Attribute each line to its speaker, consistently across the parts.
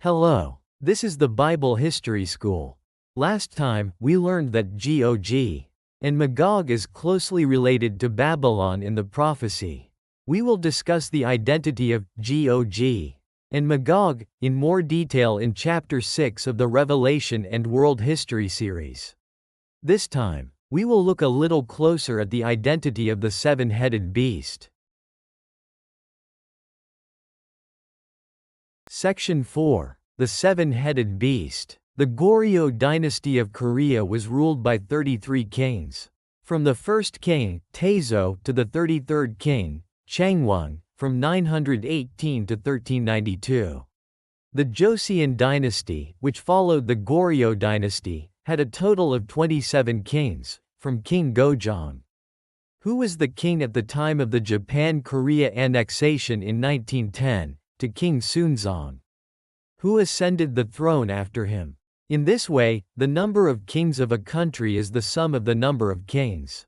Speaker 1: Hello. This is the Bible History School. Last time, we learned that Gog and Magog is closely related to Babylon in the prophecy. We will discuss the identity of Gog and Magog in more detail in Chapter 6 of the Revelation and World History series. This time, we will look a little closer at the identity of the seven-headed beast. Section 4. The Seven-Headed Beast. The Goryeo dynasty of Korea was ruled by 33 kings. From the first king, Taezo, to the 33rd king, Changwon, from 918 to 1392. The Joseon dynasty, which followed the Goryeo dynasty, had a total of 27 kings, from King Gojong, who was the king at the time of the Japan-Korea annexation in 1910, to King Sunzong, who ascended the throne after him. In this way, the number of kings of a country is the sum of the number of kings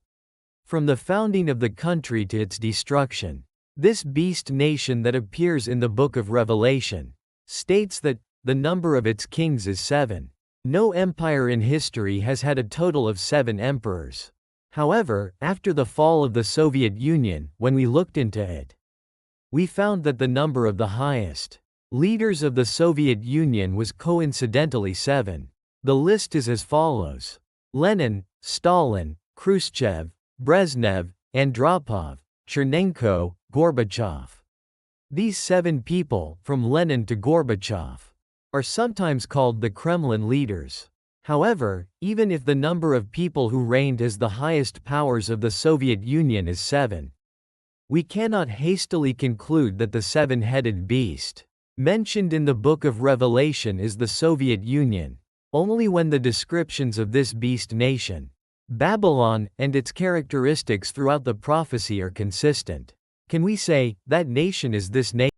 Speaker 1: from the founding of the country to its destruction. This beast nation that appears in the book of Revelation states that the number of its kings is 7. No empire in history has had a total of 7 emperors. However, after the fall of the Soviet Union, when we looked into it, we found that the number of the highest leaders of the Soviet Union was coincidentally 7. The list is as follows: Lenin, Stalin, Khrushchev, Brezhnev, Andropov, Chernenko, Gorbachev. These 7 people, from Lenin to Gorbachev, are sometimes called the Kremlin leaders. However, even if the number of people who reigned as the highest powers of the Soviet Union is 7, we cannot hastily conclude that the seven-headed beast mentioned in the book of Revelation is the Soviet Union, only when the descriptions of this beast nation, Babylon, and its characteristics throughout the prophecy are consistent, can we say, that nation is this nation.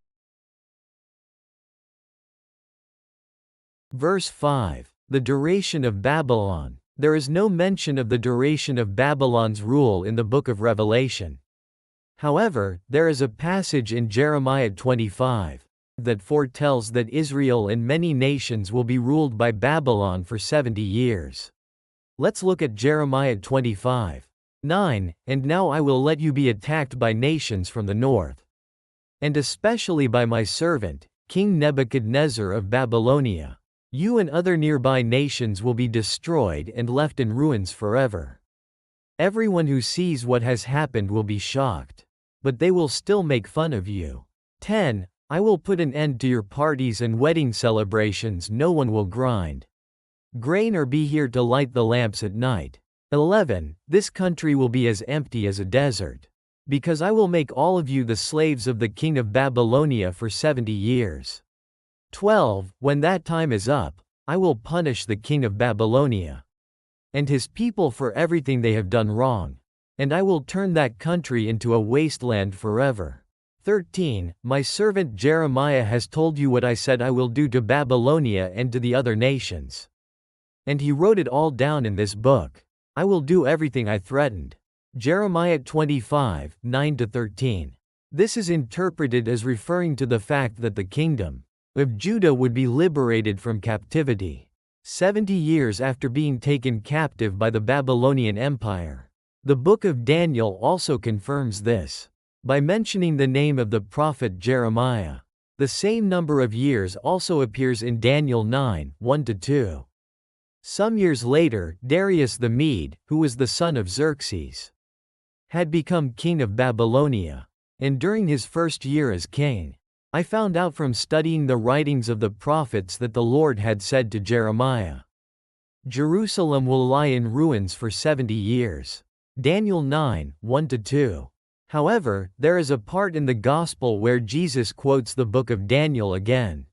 Speaker 1: Verse 5. The duration of Babylon. There is no mention of the duration of Babylon's rule in the book of Revelation. However, there is a passage in Jeremiah 25 that foretells that Israel and many nations will be ruled by Babylon for 70 years. Let's look at Jeremiah 25:9. And now I will let you be attacked by nations from the north, and especially by my servant, King Nebuchadnezzar of Babylonia. You and other nearby nations will be destroyed and left in ruins forever. Everyone who sees what has happened will be shocked, but they will still make fun of you. 10. I will put an end to your parties and wedding celebrations. No one will grind grain or be here to light the lamps at night. 11. This country will be as empty as a desert, because I will make all of you the slaves of the king of Babylonia for 70 years. 12. When that time is up, I will punish the king of Babylonia and his people for everything they have done wrong, and I will turn that country into a wasteland forever. 13. My servant Jeremiah has told you what I said I will do to Babylonia and to the other nations. And he wrote it all down in this book. I will do everything I threatened. Jeremiah 25:9-13. This is interpreted as referring to the fact that the kingdom of Judah would be liberated from captivity 70 years after being taken captive by the Babylonian Empire. The book of Daniel also confirms this by mentioning the name of the prophet Jeremiah. The same number of years also appears in Daniel 9:1-2. Some years later, Darius the Mede, who was the son of Xerxes, had become king of Babylonia. And during his first year as king, I found out from studying the writings of the prophets that the Lord had said to Jeremiah, Jerusalem will lie in ruins for 70 years. Daniel 9:1-2. However, there is a part in the Gospel where Jesus quotes the book of Daniel again,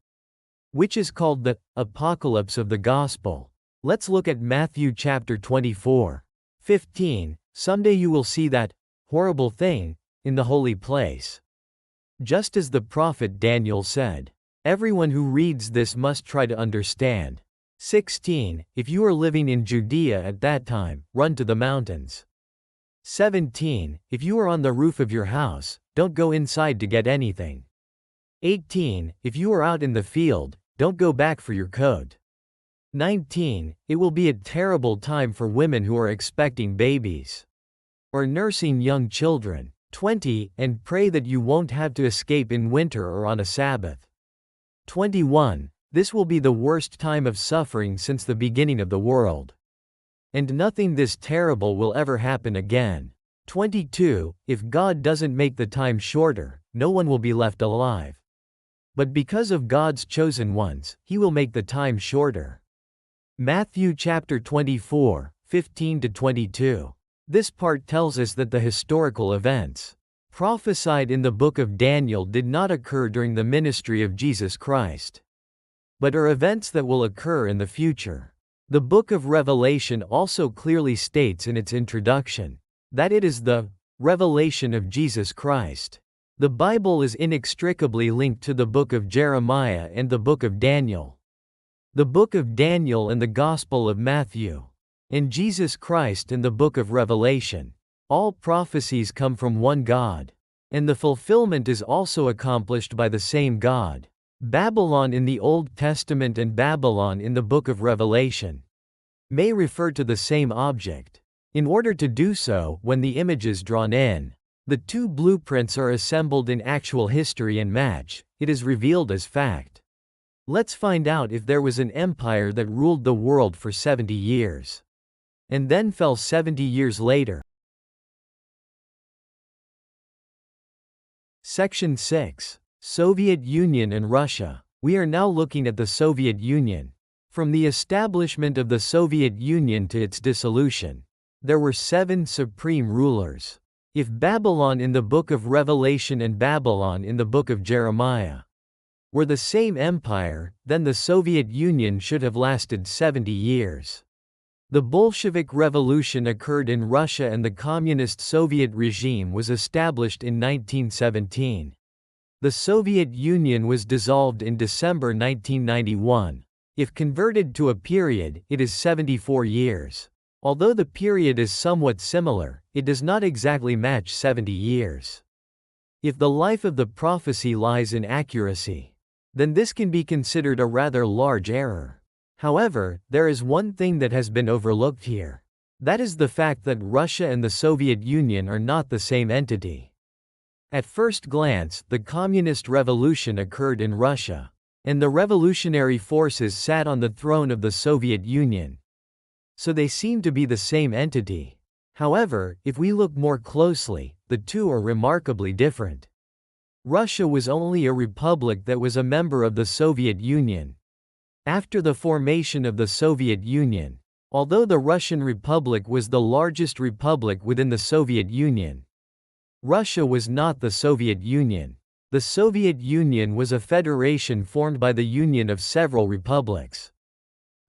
Speaker 1: which is called the Apocalypse of the Gospel. Let's look at Matthew chapter 24:15. Someday you will see that horrible thing in the holy place. Just as the prophet Daniel said. Everyone who reads this must try to understand. 16. If you are living in Judea at that time, run to the mountains. 17. If you are on the roof of your house, don't go inside to get anything. 18. If you are out in the field, Don't go back for your coat. 19. It will be a terrible time for women who are expecting babies or nursing young children. 20. And pray that you won't have to escape in winter or on a Sabbath. 21. This will be the worst time of suffering since the beginning of the world. And nothing this terrible will ever happen again. 22. If God doesn't make the time shorter, no one will be left alive. But because of God's chosen ones, He will make the time shorter. Matthew chapter 24, 15-22. This part tells us that the historical events prophesied in the book of Daniel did not occur during the ministry of Jesus Christ, but are events that will occur in the future. The book of Revelation also clearly states in its introduction that it is the revelation of Jesus Christ. The Bible is inextricably linked to the book of Jeremiah and the book of Daniel, the book of Daniel and the Gospel of Matthew, and Jesus Christ in the book of Revelation. All prophecies come from one God, and the fulfillment is also accomplished by the same God. Babylon in the Old Testament and Babylon in the book of Revelation may refer to the same object. In order to do so, when the image is drawn in, the two blueprints are assembled in actual history and match, it is revealed as fact. Let's find out if there was an empire that ruled the world for 70 years, and then fell 70 years later. Section 6. Soviet Union and Russia. We are now looking at the Soviet Union. From the establishment of the Soviet Union to its dissolution, there were 7 supreme rulers. If Babylon in the book of Revelation and Babylon in the book of Jeremiah were the same empire, then the Soviet Union should have lasted 70 years. The Bolshevik Revolution occurred in Russia and the Communist Soviet regime was established in 1917. The Soviet Union was dissolved in December 1991. If converted to a period, it is 74 years. Although the period is somewhat similar, it does not exactly match 70 years. If the life of the prophecy lies in accuracy, then this can be considered a rather large error. However, there is one thing that has been overlooked here. That is the fact that Russia and the Soviet Union are not the same entity. At first glance, the Communist Revolution occurred in Russia, and the revolutionary forces sat on the throne of the Soviet Union. So they seem to be the same entity. However, if we look more closely, the two are remarkably different. Russia was only a republic that was a member of the Soviet Union. After the formation of the Soviet Union, although the Russian Republic was the largest republic within the Soviet Union, Russia was not the Soviet Union. The Soviet Union was a federation formed by the union of several republics.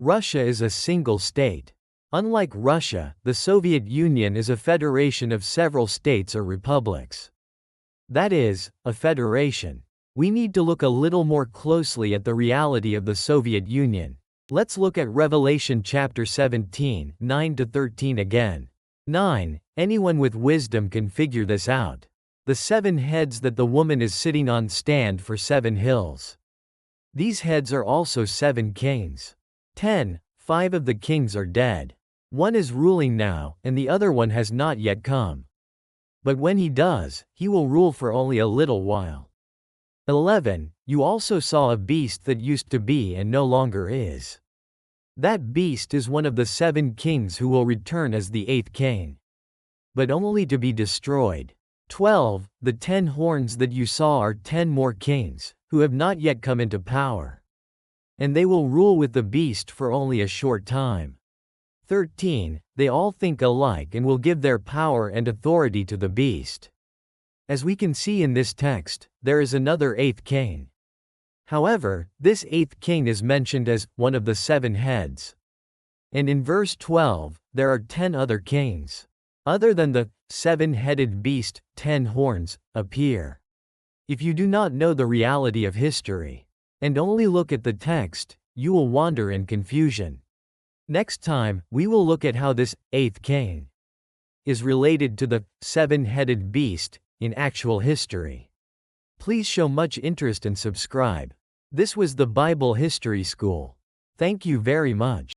Speaker 1: Russia is a single state. Unlike Russia, the Soviet Union is a federation of several states or republics. That is, a federation. We need to look a little more closely at the reality of the Soviet Union. Let's look at Revelation chapter 17, 9-13 again. 9. Anyone with wisdom can figure this out. The 7 heads that the woman is sitting on stand for 7 hills. These heads are also 7 kings. 10. 5 of the kings are dead. One is ruling now, and the other one has not yet come. But when he does, he will rule for only a little while. 11. You also saw a beast that used to be and no longer is. That beast is one of the 7 kings who will return as the 8th king, but only to be destroyed. 12. The 10 horns that you saw are 10 more kings, who have not yet come into power, and they will rule with the beast for only a short time. 13. They all think alike and will give their power and authority to the beast. As we can see in this text, there is another 8th king. However, this 8th king is mentioned as one of the 7 heads. And in verse 12, there are 10 other kings, other than the 7-headed beast, 10 horns, appear. If you do not know the reality of history, and only look at the text, you will wander in confusion. Next time, we will look at how this 8th king is related to the 7-headed beast in actual history. Please show much interest and subscribe. This was the Bible History School. Thank you very much.